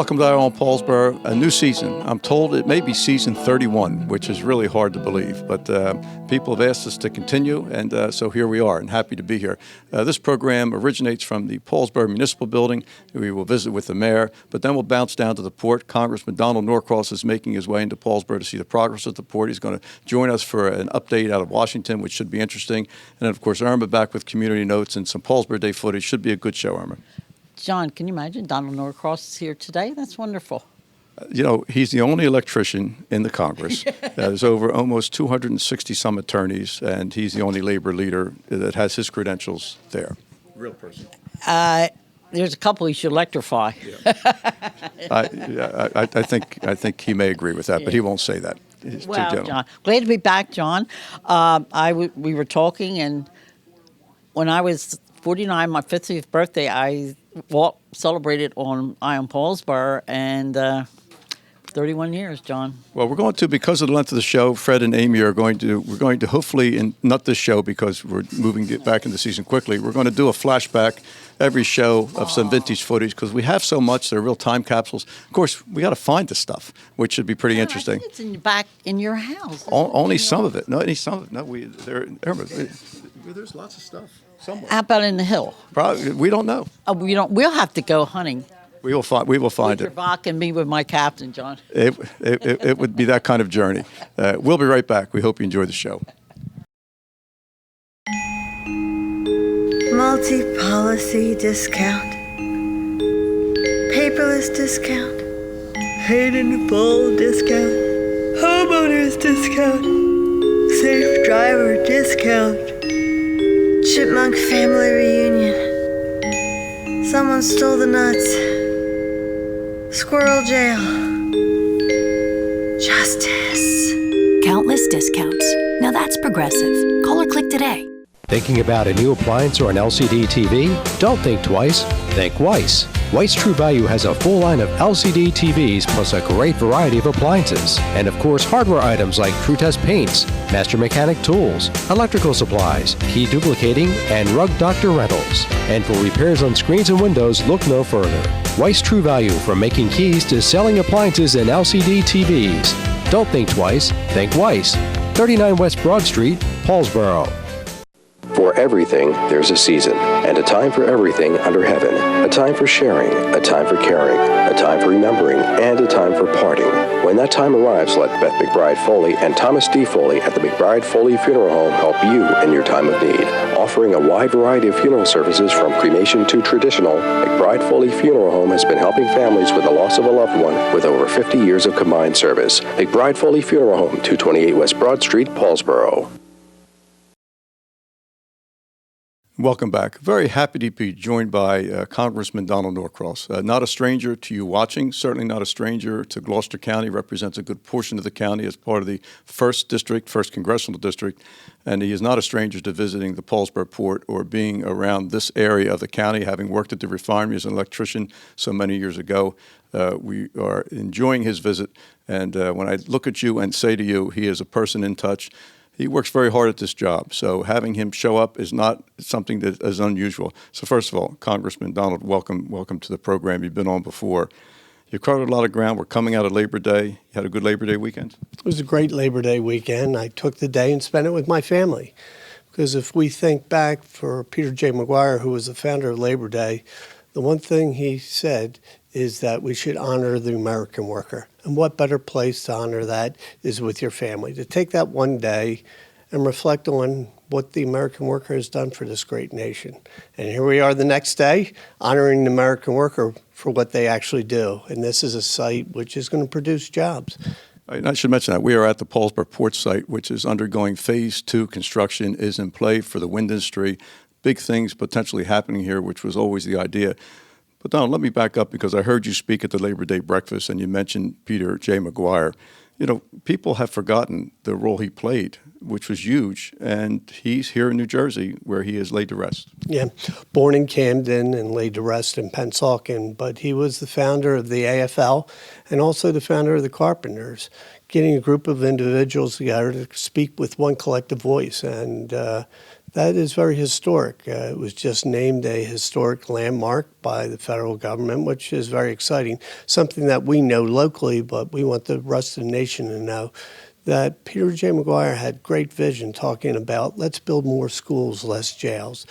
Welcome to Irma, Paulsboro, a new season. I'm told it may be season 31, which is really hard to believe, but people have asked us to continue, and so here we are, and happy to be here. This program originates from the Paulsboro Municipal Building. We will visit with the mayor, but then we'll bounce down to the port. Congressman Donald Norcross is making his way into Paulsboro to see the progress of the port. He's going to join us for an update out of Washington, which should be interesting. And then, of course, Irma back with community notes and some Paulsboro Day footage. Should be a good show, Irma. John, can you imagine Donald Norcross is here today? That's wonderful. You know, he's the only electrician in the Congress. There's over almost 260 some attorneys, and he's the only labor leader that has his credentials there. Real person. There's a couple he should electrify. Yeah. I think he may agree with that, but he won't say that. He's too gentle. John, glad to be back, John. We were talking, and when I was 49, my 50th birthday, I celebrated on Paulsboro, and 31 years, John. Well, we're going to, because of the length of the show, Fred and Amy we're going to hopefully, not this show because we're moving back into the season quickly, we're going to do a flashback every show of some vintage footage because we have so much. They're real time capsules. Of course, we got to find the stuff, which should be pretty interesting. I think it's back in your house. Only some of it. No, some of it. No, there's lots of stuff. Somewhere. How about in the hill? Probably, we don't know. We'll have to go hunting. We will find with it. Bach and me with my captain, John. It would be that kind of journey. We'll be right back. We hope you enjoy the show. Multi-policy discount, paperless discount, paid in full discount, homeowners discount, safe driver discount, chipmunk family reunion, someone stole the nuts, squirrel jail, justice. Countless discounts. Now that's progressive. Call or click today. Thinking about a new appliance or an LCD TV? Don't think twice. Think Weiss. Weiss True Value has a full line of LCD TVs plus a great variety of appliances. And of course, hardware items like TrueTest paints, Master Mechanic tools, electrical supplies, key duplicating, and Rug Doctor rentals. And for repairs on screens and windows, look no further. Weiss True Value, from making keys to selling appliances and LCD TVs. Don't think twice. Think Weiss. 39 West Broad Street, Paulsboro. For everything, there's a season, and a time for everything under heaven. A time for sharing, a time for caring, a time for remembering, and a time for parting. When that time arrives, let Beth McBride Foley and Thomas D. Foley at the McBride Foley Funeral Home help you in your time of need. Offering a wide variety of funeral services from cremation to traditional, McBride Foley Funeral Home has been helping families with the loss of a loved one with over 50 years of combined service. McBride Foley Funeral Home, 228 West Broad Street, Paulsboro. Welcome back. Very happy to be joined by Congressman Donald Norcross. Not a stranger to you watching, certainly not a stranger to Gloucester County, represents a good portion of the county as part of the 1st Congressional District, and he is not a stranger to visiting the Paulsboro Port or being around this area of the county, having worked at the refinery as an electrician so many years ago. We are enjoying his visit, and when I look at you and say to you, he is a person in touch. He works very hard at this job, so having him show up is not something that is unusual. So first of all, Congressman Donald, welcome to the program. You've been on before. You covered a lot of ground. We're coming out of Labor Day. You had a good Labor Day weekend? It was a great Labor Day weekend. I took the day and spent it with my family. Because if we think back for Peter J. McGuire, who was the founder of Labor Day, the one thing he said is that we should honor the American worker. And what better place to honor that is with your family, to take that one day and reflect on what the American worker has done for this great nation. And here we are the next day, honoring the American worker for what they actually do. And this is a site which is going to produce jobs. I should mention that we are at the Paulsboro Port site, which is undergoing Phase 2 construction, is in play for the wind industry. Big things potentially happening here, which was always the idea. But Donald, let me back up because I heard you speak at the Labor Day breakfast and you mentioned Peter J. McGuire. You know, people have forgotten the role he played, which was huge, and he's here in New Jersey where he is laid to rest. Yeah, born in Camden and laid to rest in Pennsauken, but he was the founder of the AFL and also the founder of the Carpenters, getting a group of individuals together to speak with one collective voice. And That is very historic. It was just named a historic landmark by the federal government, which is very exciting. Something that we know locally, but we want the rest of the nation to know that Peter J. McGuire had great vision talking about let's build more schools, less jails.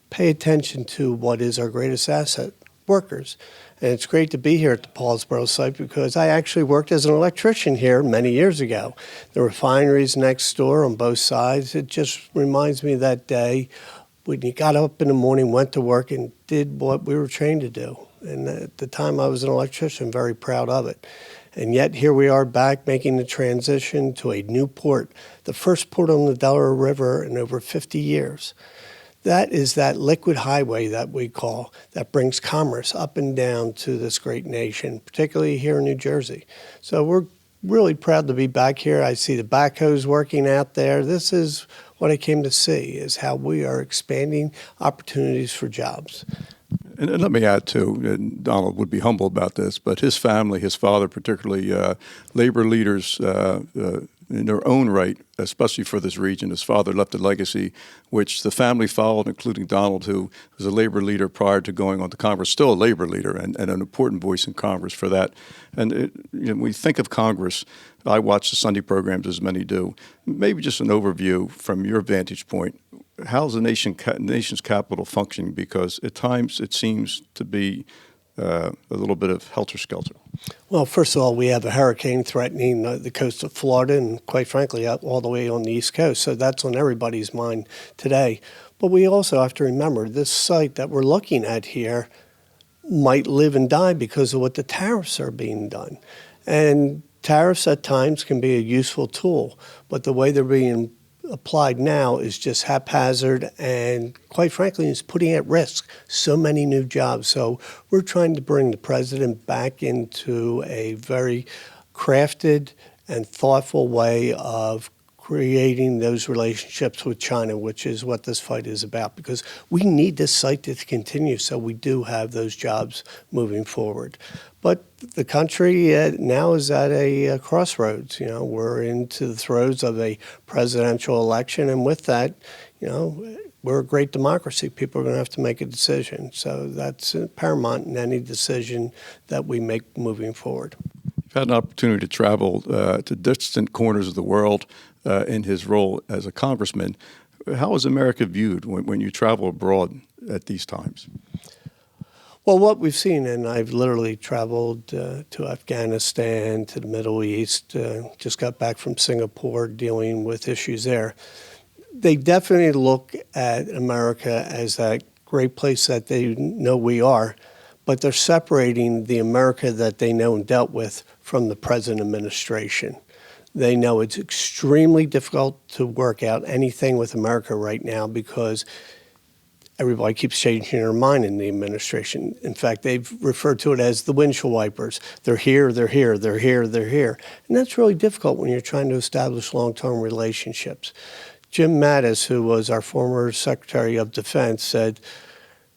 Pay attention to what is our greatest asset, workers. And it's great to be here at the Paulsboro site because I actually worked as an electrician here many years ago. The refineries next door on both sides. It just reminds me of that day when you got up in the morning, went to work, and did what we were trained to do. And at the time I was an electrician, very proud of it. And yet here we are back making the transition to a new port, the first port on the Delaware River in over 50 years. That is that liquid highway that we call that brings commerce up and down to this great nation, particularly here in New Jersey. So we're really proud to be back here. I see the backhoes working out there. This is what I came to see, is how we are expanding opportunities for jobs. And let me add, too, and Donald would be humble about this, but his family, his father particularly, labor leaders in their own right, especially for this region. His father left a legacy which the family followed, including Donald, who was a labor leader prior to going on to Congress, still a labor leader and an important voice in Congress for that. And when we think of Congress, I watch the Sunday programs as many do. Maybe just an overview from your vantage point. How's the nation's capital functioning? Because at times it seems to be a little bit of helter-skelter. Well, first of all, we have a hurricane threatening the coast of Florida and, quite frankly, out all the way on the East Coast. So that's on everybody's mind today. But we also have to remember this site that we're looking at here might live and die because of what the tariffs are being done. And tariffs at times can be a useful tool, but the way they're being applied now is just haphazard and, quite frankly, is putting at risk so many new jobs. So we're trying to bring the president back into a very crafted and thoughtful way of creating those relationships with China, which is what this fight is about, because we need this site to continue so we do have those jobs moving forward. But the country now is at a crossroads. We're into the throes of a presidential election, and with that, we're a great democracy. People are going to have to make a decision. So that's paramount in any decision that we make moving forward. You've had an opportunity to travel to distant corners of the world in his role as a congressman. How is America viewed when you travel abroad at these times? Well, what we've seen, and I've literally traveled to Afghanistan, to the Middle East, just got back from Singapore dealing with issues there. They definitely look at America as that great place that they know we are, but they're separating the America that they know and dealt with from the present administration. They know it's extremely difficult to work out anything with America right now because everybody keeps changing their mind in the administration. In fact, they've referred to it as the windshield wipers. They're here, they're here, they're here, they're here. And that's really difficult when you're trying to establish long-term relationships. Jim Mattis, who was our former Secretary of Defense, said,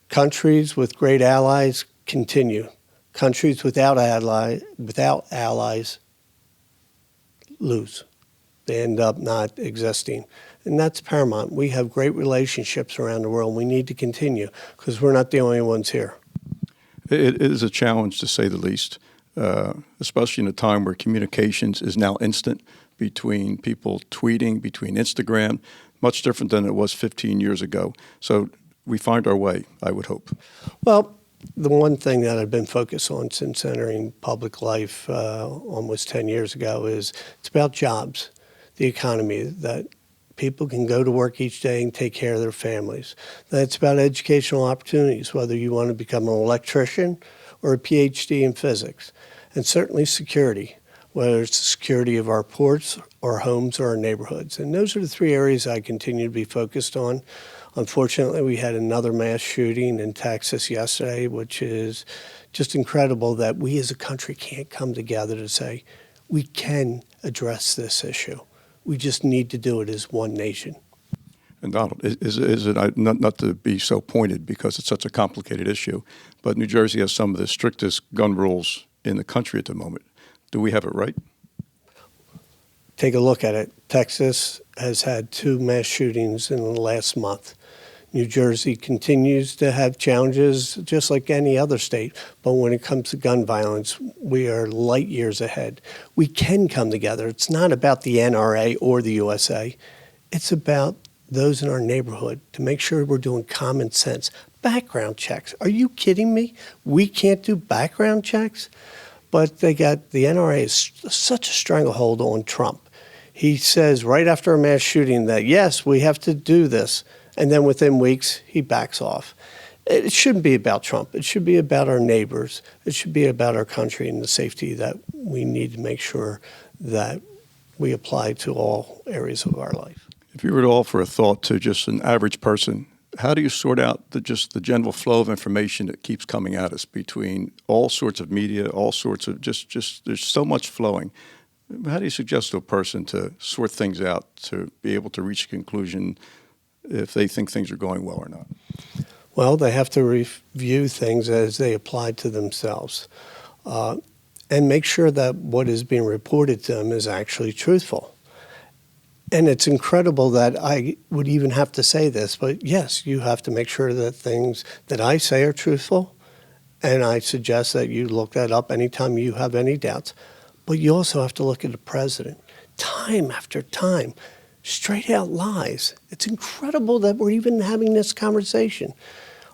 countries with great allies continue. Countries without allies lose. They end up not existing. And that's paramount. We have great relationships around the world. We need to continue because we're not the only ones here. It is a challenge, to say the least, especially in a time where communications is now instant between people tweeting, between Instagram, much different than it was 15 years ago. So we find our way, I would hope. Well, the one thing that I've been focused on since entering public life almost 10 years ago is it's about jobs, the economy, that people can go to work each day and take care of their families. That's about educational opportunities, whether you want to become an electrician or a PhD in physics. And certainly security, whether it's the security of our ports, our homes, or our neighborhoods. And those are the three areas I continue to be focused on. Unfortunately, we had another mass shooting in Texas yesterday, which is just incredible that we as a country can't come together to say, we can address this issue. We just need to do it as one nation. And Donald, is it not to be so pointed because it's such a complicated issue, but New Jersey has some of the strictest gun rules in the country at the moment. Do we have it right? take a look at it. Texas has had 2 mass shootings in the last month. New Jersey continues to have challenges just like any other state, but when it comes to gun violence, we are light years ahead. We can come together. It's not about the NRA or the USA. It's about those in our neighborhood to make sure we're doing common sense. Background checks. Are you kidding me? We can't do background checks? But the NRA is such a stranglehold on Trump. He says right after a mass shooting that, yes, we have to do this. And then within weeks, he backs off. It shouldn't be about Trump. It should be about our neighbors. It should be about our country and the safety that we need to make sure that we apply to all areas of our life. If you were to offer a thought to just an average person, how do you sort out the general flow of information that keeps coming at us between all sorts of media, all sorts of just there's so much flowing. How do you suggest to a person to sort things out, to be able to reach a conclusion if they think things are going well or not? Well, they have to review things as they apply to themselves and make sure that what is being reported to them is actually truthful. And it's incredible that I would even have to say this, but yes, you have to make sure that things that I say are truthful, and I suggest that you look that up anytime you have any doubts. But you also have to look at the president. Time after time, straight out lies. It's incredible that we're even having this conversation.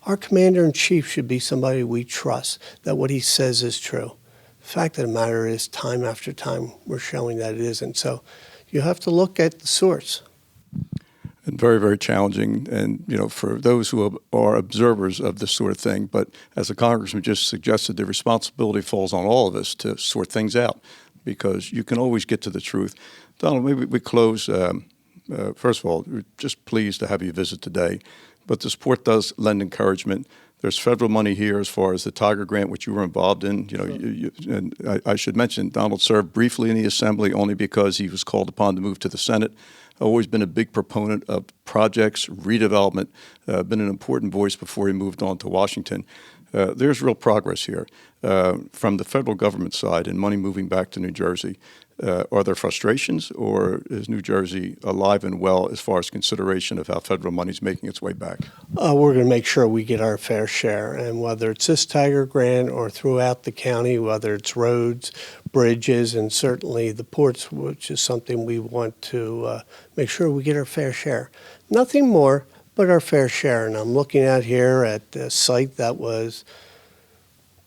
Our commander-in-chief should be somebody we trust, that what he says is true. The fact of the matter is, time after time, we're showing that it isn't. So you have to look at the source. And very, very challenging, and for those who are observers of this sort of thing. But as the congressman just suggested, the responsibility falls on all of us to sort things out, because you can always get to the truth. Donald, maybe we close. First of all, we're just pleased to have you visit today. But the support does lend encouragement. There's federal money here as far as the Tiger Grant, which you were involved in. And I should mention, Donald served briefly in the Assembly only because he was called upon to move to the Senate. Always been a big proponent of projects, redevelopment, been an important voice before he moved on to Washington. There's real progress here from the federal government side and money moving back to New Jersey. Are there frustrations, or is New Jersey alive and well as far as consideration of how federal money is making its way back? We're going to make sure we get our fair share, and whether it's this Tiger Grant or throughout the county, whether it's roads, bridges, and certainly the ports, which is something we want to make sure we get our fair share. Nothing more but our fair share. And I'm looking out here at a site that was,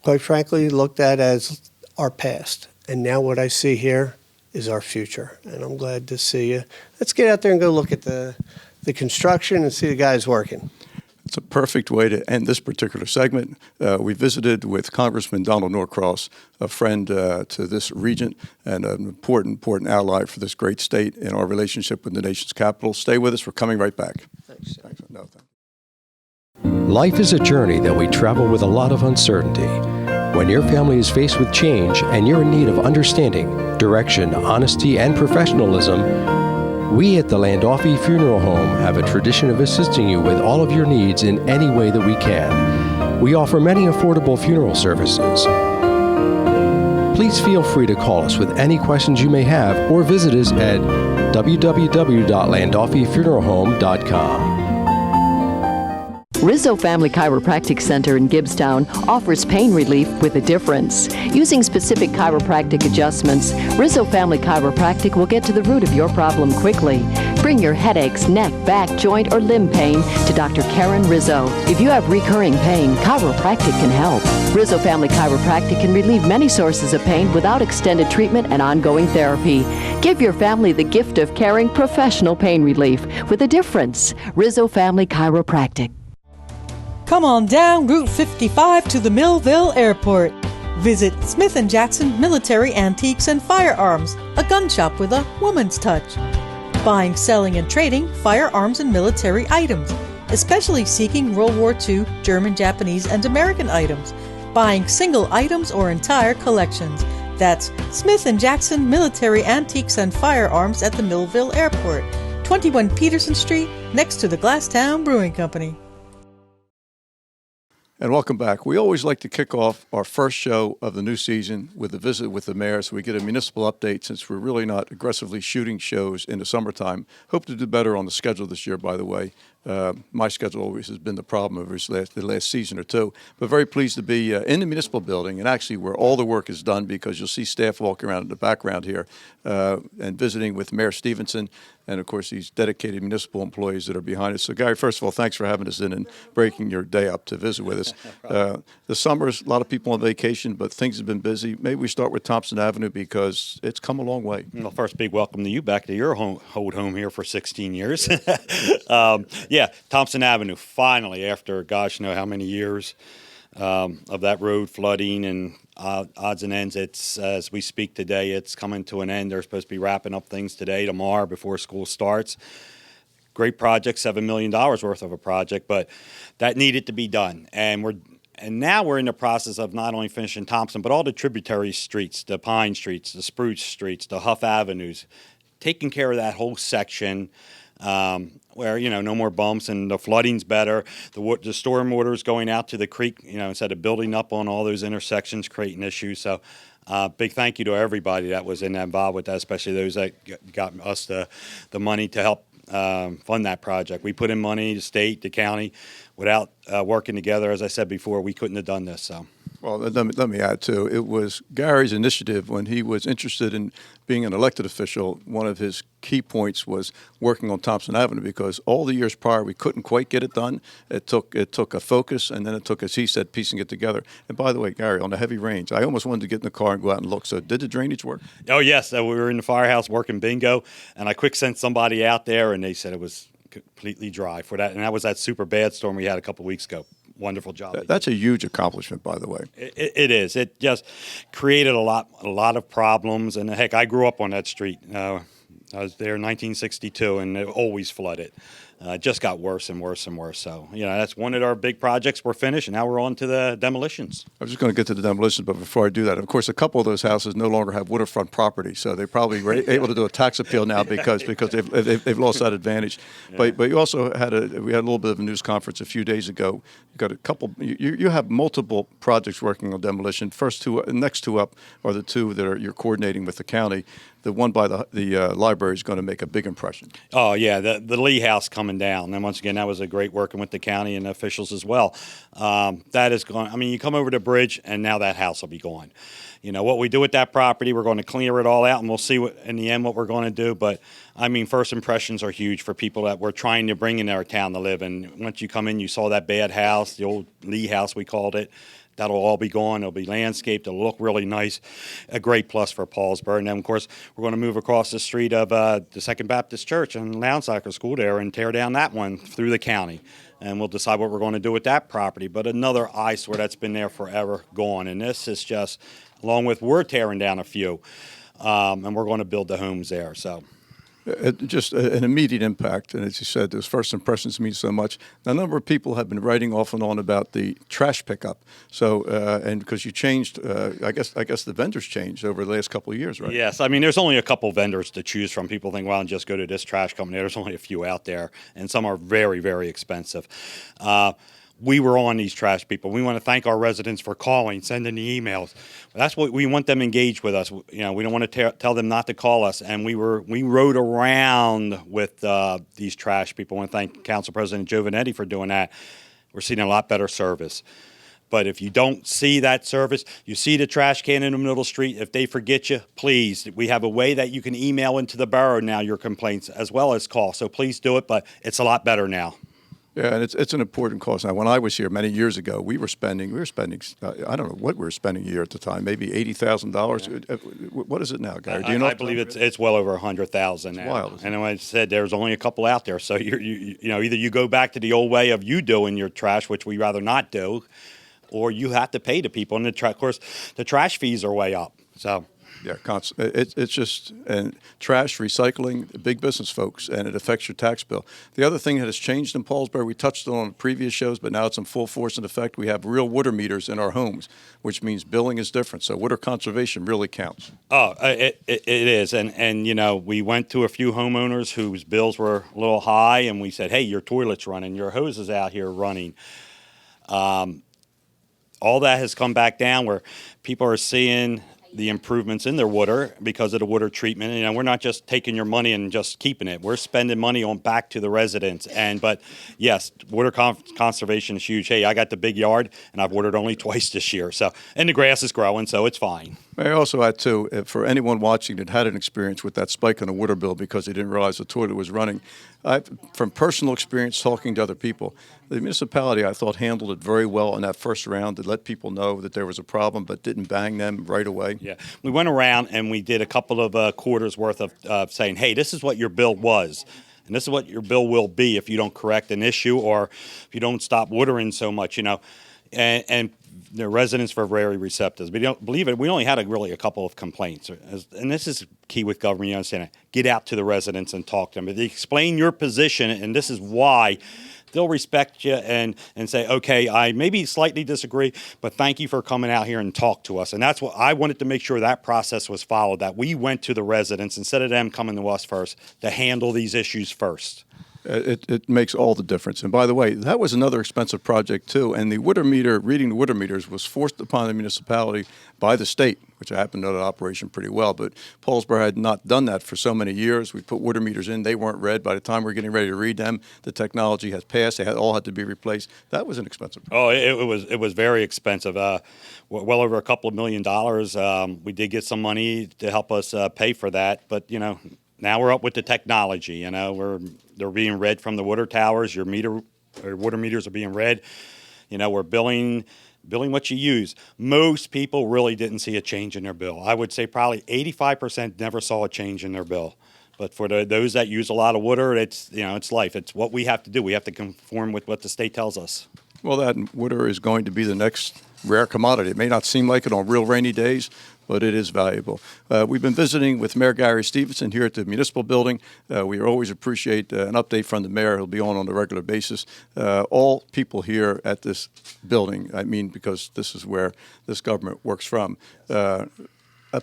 quite frankly, looked at as our past. And now what I see here is our future. And I'm glad to see you. Let's get out there and go look at the construction and see the guys working. It's a perfect way to end this particular segment. We visited with Congressman Donald Norcross, a friend to this region and an important ally for this great state in our relationship with the nation's capital. Stay with us. We're coming right back. Thanks. No, thanks. Life is a journey that we travel with a lot of uncertainty. When your family is faced with change and you're in need of understanding, direction, honesty, and professionalism, we at the Landolfi Funeral Home have a tradition of assisting you with all of your needs in any way that we can. We offer many affordable funeral services. Please feel free to call us with any questions you may have or visit us at www.landolfifuneralhome.com. Rizzo Family Chiropractic Center in Gibbstown offers pain relief with a difference. Using specific chiropractic adjustments, Rizzo Family Chiropractic will get to the root of your problem quickly. Bring your headaches, neck, back, joint, or limb pain to Dr. Karen Rizzo. If you have recurring pain, chiropractic can help. Rizzo Family Chiropractic can relieve many sources of pain without extended treatment and ongoing therapy. Give your family the gift of caring professional pain relief with a difference. Rizzo Family Chiropractic. Come on down Route 55 to the Millville Airport. Visit Smith & Jackson Military Antiques and Firearms, a gun shop with a woman's touch. Buying, selling, and trading firearms and military items, especially seeking World War II, German, Japanese, and American items. Buying single items or entire collections. That's Smith & Jackson Military Antiques and Firearms at the Millville Airport, 21 Peterson Street, next to the Glasstown Brewing Company. And welcome back. We always like to kick off our first show of the new season with a visit with the mayor, so we get a municipal update since we're really not aggressively shooting shows in the summertime. Hope to do better on the schedule this year, by the way. My schedule always has been the problem over the last season or two, but very pleased to be in the municipal building and actually where all the work is done, because you'll see staff walking around in the background here and visiting with Mayor Stevenson and, of course, these dedicated municipal employees that are behind us. So, Gary, first of all, thanks for having us in and breaking your day up to visit with us. The summer's a lot of people on vacation, but things have been busy. Maybe we start with Thompson Avenue because it's come a long way. Well, first, big welcome to you back to your old home here for 16 years. Yeah, Thompson Avenue, finally, after gosh know how many years of that road flooding and odds and ends, it's, as we speak today, it's coming to an end. They're supposed to be wrapping up things today, tomorrow, before school starts. Great project, $7 million worth of a project, but that needed to be done. And now we're in the process of not only finishing Thompson, but all the tributary streets, the Pine Streets, the Spruce Streets, the Huff Avenues, taking care of that whole section. Where, no more bumps and the flooding's better. The storm water is going out to the creek, instead of building up on all those intersections, creating issues. So big thank you to everybody that was involved with that, especially those that got us the money to help fund that project. We put in money, the state, the county. Without working together, as I said before, we couldn't have done this. So. Well, let me add, too. It was Gary's initiative when he was interested in being an elected official. One of his key points was working on Thompson Avenue, because all the years prior we couldn't quite get it done. It took a focus, and then it took, as he said, piecing it together. And by the way, Gary, on the heavy rains, I almost wanted to get in the car and go out and look. So did the drainage work? Oh, yes. We were in the firehouse working bingo, and I quick sent somebody out there, and they said it was completely dry for that. And that was that super bad storm we had a couple weeks ago. Wonderful job. That's a huge accomplishment, by the way. It is. It just created a lot of problems. And heck, I grew up on that street. I was there in 1962, and it always flooded. It just got worse and worse and worse. So, that's one of our big projects. We're finished, and now we're on to the demolitions. I was just going to get to the demolitions, but before I do that, of course, a couple of those houses no longer have waterfront property, so they probably were able to do a tax appeal now because they've lost that advantage. Yeah. But you also we had a little bit of a news conference a few days ago. You got a couple. You have multiple projects working on demolition. Next two up are the two that you're coordinating with the county. The one by the library is going to make a big impression. Oh, yeah, the Lee House coming down. And once again, that was a great working with the county and officials as well. That is going, you come over the bridge, and now that house will be gone. What we do with that property, we're going to clear it all out, and we'll see in the end what we're going to do. But, first impressions are huge for people that we're trying to bring in our town to live. And once you come in, you saw that bad house, the old Lee House, we called it. That'll all be gone. It'll be landscaped. It'll look really nice. A great plus for Paulsboro. And then, of course, we're going to move across the street of the Second Baptist Church and Lownsacker School there and tear down that one through the county. And we'll decide what we're going to do with that property. But another eyesore that's been there forever, gone. And this is just, along with we're tearing down a few, and we're going to build the homes there. So. Just an immediate impact, and as you said, those first impressions mean so much. Now, a number of people have been writing off and on about the trash pickup. So, and because you changed, I guess the vendors changed over the last couple of years, right? Yes, there's only a couple vendors to choose from. People think, well, just go to this trash company. There's only a few out there, and some are very, very expensive. We were on these trash people. We want to thank our residents for calling, sending the emails. That's what we want them engaged with us. We don't want to tell them not to call us. And we rode around with these trash people. I want to thank Council President Giovanetti for doing that. We're seeing a lot better service. But if you don't see that service, you see the trash can in the middle of the street, if they forget you, please, we have a way that you can email into the borough now your complaints as well as call. So please do it, but it's a lot better now. Yeah, and it's an important cost. Now, when I was here many years ago, we were spending. I don't know what we were spending a year at the time, maybe $80,000. Yeah. What is it now, Gary? Do you know? I believe it's well over $100,000 now. Wild. And I said there's only a couple out there, so either you go back to the old way of you doing your trash, which we rather not do, or you have to pay the people. And of course, the trash fees are way up. So. Yeah, it's just and trash, recycling, big business folks, and it affects your tax bill. The other thing that has changed in Paulsboro, we touched on previous shows, but now it's in full force and effect. We have real water meters in our homes, which means billing is different. So water conservation really counts. Oh, it is. And we went to a few homeowners whose bills were a little high, and we said, hey, your toilet's running, your hose is out here running. all that has come back down where people are seeing the improvements in their water because of the water treatment. You know, we're not just taking your money and just keeping it. We're spending money on back to the residents. But yes, water conservation is huge. Hey, I got the big yard and I've watered only twice this year. And the grass is growing, so it's fine. May I also add, too, for anyone watching that had an experience with that spike on the water bill because they didn't realize the toilet was running, from personal experience talking to other people, the municipality, I thought, handled it very well in that first round to let people know that there was a problem but didn't bang them right away. Yeah, we went around and we did a couple of quarters worth of saying, hey, this is what your bill was. And this is what your bill will be if you don't correct an issue or if you don't stop watering so much, you know. And the residents were very receptive. But you don't believe it, we only had really a couple of complaints. And this is key with government, you understand it. Get out to the residents and talk to them. If you explain your position, and this is why, they'll respect you and say, okay, I maybe slightly disagree, but thank you for coming out here and talk to us. And that's what I wanted to make sure that process was followed, that we went to the residents instead of them coming to us first to handle these issues first. It makes all the difference. And by the way, that was another expensive project too. And the water meter, reading the water meters, was forced upon the municipality by the state, which I happen to know that operation pretty well. But Paulsboro had not done that for so many years. We put water meters in; they weren't read. By the time we're getting ready to read them, the technology has passed. They all had to be replaced. That was an expensive project. Oh, it was very expensive. Well over a couple of $1 million. We did get some money to help us pay for that, but you know. Now we're up with the technology, you know, they're being read from the water towers. Your water meters are being read. You know, we're billing what you use. Most people really didn't see a change in their bill. I would say probably 85% never saw a change in their bill. But for those that use a lot of water, it's life. It's what we have to do. We have to conform with what the state tells us. Well, that water is going to be the next rare commodity. It may not seem like it on real rainy days, but it is valuable. We've been visiting with Mayor Gary Stevenson here at the municipal building. We always appreciate an update from the mayor. He'll be on a regular basis. All people here at this building, I mean, because this is where this government works from,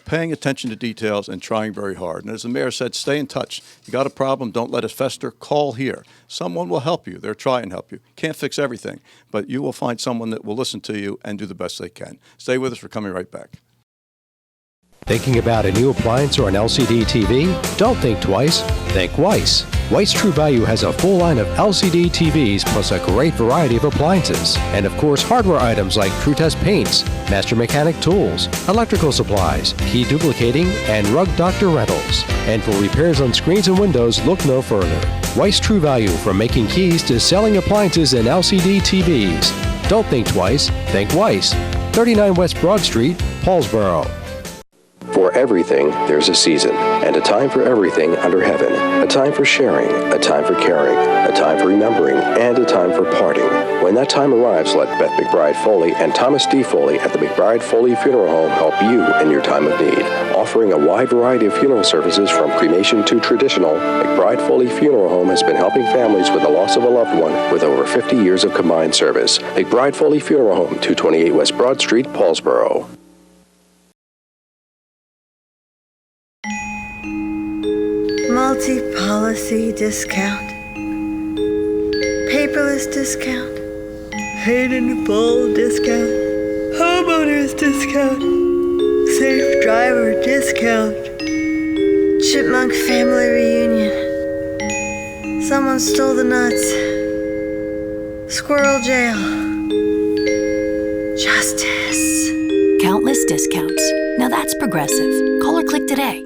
paying attention to details and trying very hard. And as the mayor said, stay in touch. You got a problem, don't let it fester, call here. Someone will help you. They'll try and help you. Can't fix everything, but you will find someone that will listen to you and do the best they can. Stay with us. We're coming right back. Thinking about a new appliance or an LCD TV? Don't think twice, think Weiss. Weiss True Value has a full line of LCD TVs plus a great variety of appliances. And of course, hardware items like True Test paints, Master Mechanic tools, electrical supplies, key duplicating, and Rug Doctor rentals. And for repairs on screens and windows, look no further. Weiss True Value, from making keys to selling appliances and LCD TVs. Don't think twice, think Weiss. 39 West Broad Street, Paulsboro. For everything, there's a season, and a time for everything under heaven. A time for sharing, a time for caring, a time for remembering, and a time for parting. When that time arrives, let Beth McBride Foley and Thomas D. Foley at the McBride Foley Funeral Home help you in your time of need. Offering a wide variety of funeral services from cremation to traditional, McBride Foley Funeral Home has been helping families with the loss of a loved one with over 50 years of combined service. McBride Foley Funeral Home, 228 West Broad Street, Paulsboro. Multi-policy discount, paperless discount, paid in full discount, homeowners discount, safe driver discount, chipmunk family reunion, someone stole the nuts, squirrel jail, justice. Countless discounts. Now that's progressive. Call or click today.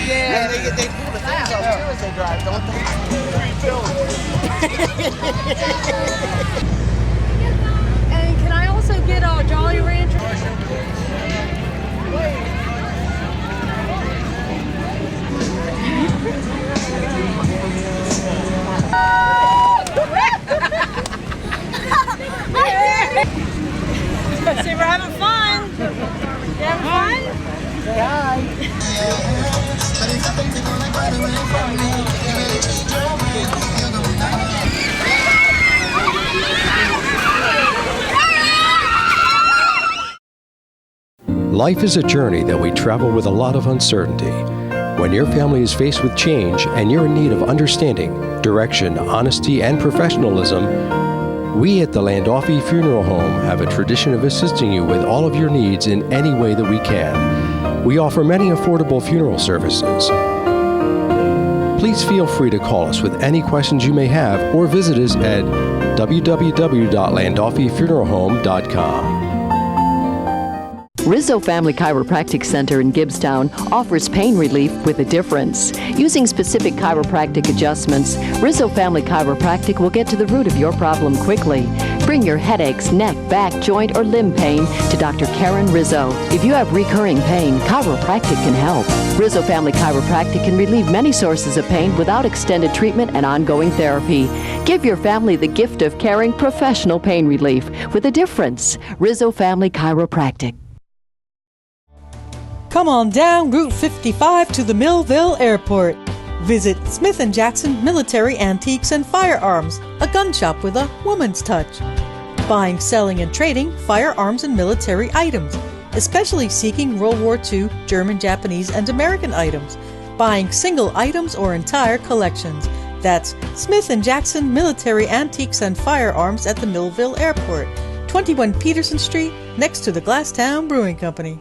Yeah, they pull the things out too as they drive, don't they? And can I also get a Jolly Rancher? See, we're having fun. You having fun? Say hi. Life is a journey that we travel with a lot of uncertainty. When your family is faced with change and you're in need of understanding, direction, honesty, and professionalism, we at the Landolfi Funeral Home have a tradition of assisting you with all of your needs in any way that we can. We offer many affordable funeral services. Please feel free to call us with any questions you may have or visit us at www.landolfifuneralhome.com. Rizzo Family Chiropractic Center in Gibbstown offers pain relief with a difference. Using specific chiropractic adjustments, Rizzo Family Chiropractic will get to the root of your problem quickly. Bring your headaches, neck, back, joint, or limb pain to Dr. Karen Rizzo. If you have recurring pain, chiropractic can help. Rizzo Family Chiropractic can relieve many sources of pain without extended treatment and ongoing therapy. Give your family the gift of caring professional pain relief with a difference. Rizzo Family Chiropractic. Come on down Route 55 to the Millville Airport. Visit Smith & Jackson Military Antiques and Firearms, a gun shop with a woman's touch. Buying, selling, and trading firearms and military items, especially seeking World War II, German, Japanese, and American items. Buying single items or entire collections. That's Smith & Jackson Military Antiques and Firearms at the Millville Airport, 21 Peterson Street, next to the Glasstown Brewing Company.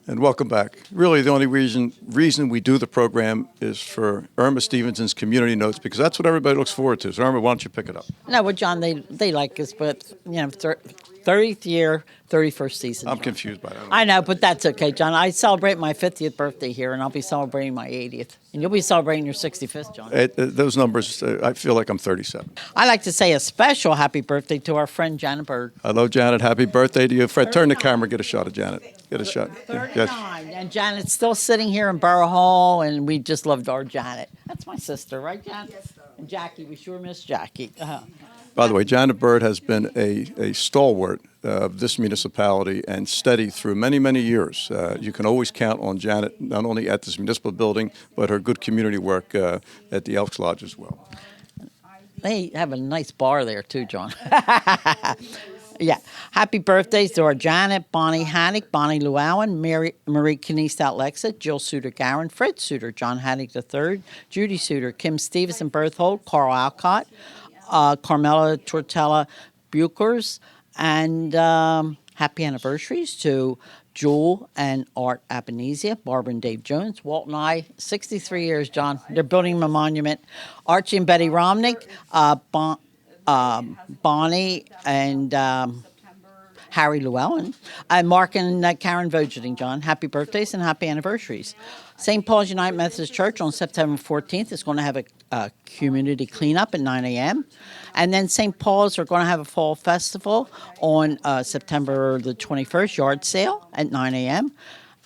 And welcome back. Really, the only reason we do the program is for Irma Stevenson's Community Notes, because that's what everybody looks forward to. So, Irma, why don't you pick it up? No, well, John, they like us, but, 30th year, 31st season. I'm confused by that. I know, but that's okay, John. I celebrate my 50th birthday here, and I'll be celebrating my 80th. And you'll be celebrating your 65th, John. Those numbers, I feel like I'm 37. I'd like to say a special happy birthday to our friend Janet Bird. Hello, Janet. Happy birthday to you. Fred, turn the camera, get a shot of Janet. Get a shot. 39. Yes. And Janet's still sitting here in Borough Hall, and we just loved our Janet. That's my sister, right, Janet? Yes, and Jackie, we sure miss Jackie. By the way, Janet Bird has been a stalwart of this municipality and steady through many, many years. You can always count on Janet, not only at this municipal building, but her good community work at the Elks Lodge as well. They have a nice bar there, too, John. Yeah. Happy birthdays to our Janet, Bonnie Haddock, Bonnie Llewellyn, Marie Kniest Lexa, Jill Suter-Garin, Fred Suter, John Haddock III, Judy Suter, Kim Stevenson Berthold, Carl Alcott, Carmela Tortella Buchers, and happy anniversaries to Jewel and Art Abenizia, Barbara and Dave Jones, Walt and I, 63 years, John. They're building him a monument. Archie and Betty Romnick, Bonnie and Harry Llewellyn, and Mark and Karen Vogeting, John. Happy birthdays and happy anniversaries. St. Paul's United Methodist Church on September 14th is going to have a community cleanup at 9 a.m. And then St. Paul's are going to have a fall festival on September the 21st, yard sale at 9 a.m.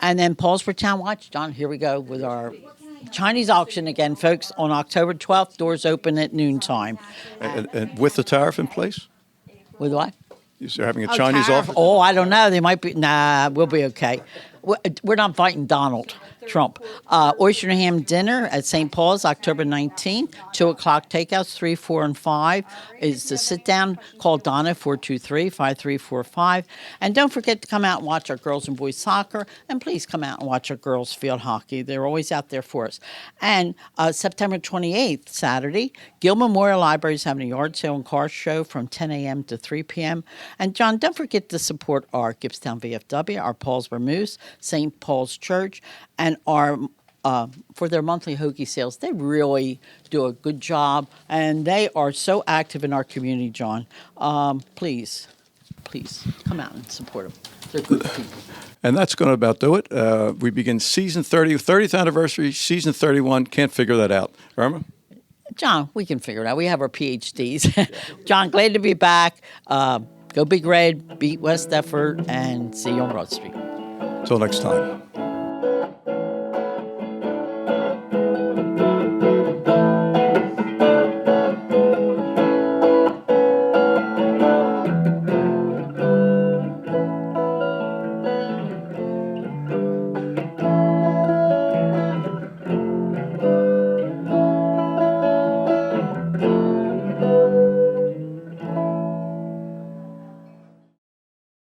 And then Paulsboro Town Watch, John, here we go with our Chinese auction again, folks, on October 12th. Doors open at noontime. And with the tariff in place? With what? You're having a Chinese auction? Oh, I don't know. They might be. Nah, we'll be okay. We're not fighting Donald Trump. Oyster and ham dinner at St. Paul's, October 19th. 2 o'clock takeouts, 3, 4, and 5 is the sit down. Call Donna, 423-5345. And don't forget to come out and watch our girls and boys soccer. And please come out and watch our girls field hockey. They're always out there for us. And September 28th, Saturday, Gill Memorial Library is having a yard sale and car show from 10 a.m. to 3 p.m. And John, don't forget to support our Gibbstown VFW, our Paulsboro Moose, St. Paul's Church, and our for their monthly hoagie sales. They really do a good job, and they are so active in our community, John. Please come out and support them. They're good people. And that's going to about do it. We begin season 30th anniversary, season 31. Can't figure that out. Irma? John, we can figure it out. We have our PhDs. John, glad to be back. Go Big Red, beat West Effort, and see you on Broad Street. Until next time.